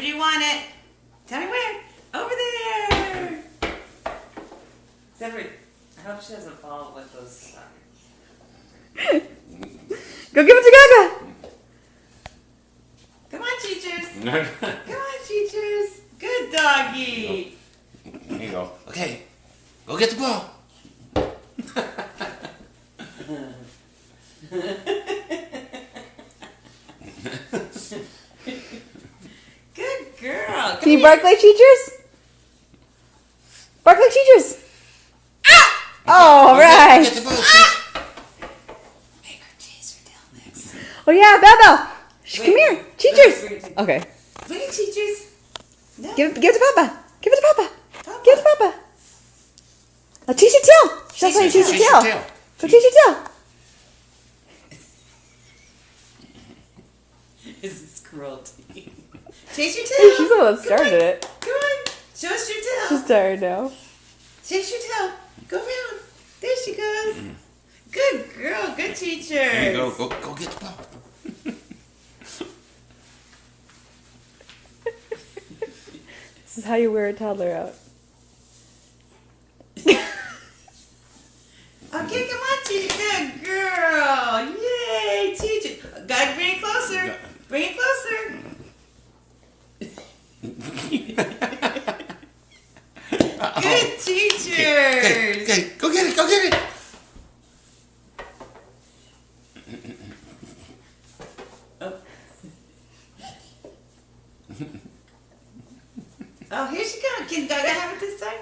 do you want it? Tell me where. Over there. Zephyr, I hope she doesn't fall with those. Go give it to Gaga. Come on, teachers. Come on, teachers. Good doggy. There you go. Okay, go get the ball. Good girl. Can you bark like teachers? Bark like teachers. All right. Get the ball. Sis. Make her chase her tail next. Oh yeah, Belle. Come Wait. here, teachers. Bring it to- Okay. Wait, teachers. No. Give it to Papa. Give it to Papa. Papa. Give it to Papa. Now chase your tail. She's saying chase your tail. Go chase your tail. This is cruelty. Chase your tail. She's the one that started it. Come on. Show us your tail. She's tired now. Chase your tail. Go around. There she goes. Good girl. Good teacher. There you go. Go get the ball. This is how you wear a toddler out. Okay, come on, teacher. Good girl. Yay, teacher. Gotta bring it closer. Bring it closer. Good teachers. Okay, go get it. Go get it. Oh, here she comes. Can Gaga have it this time?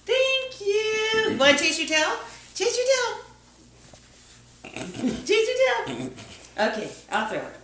Thank you. Want to chase your tail? Chase your tail. Chase your tail. Okay, I'll throw it.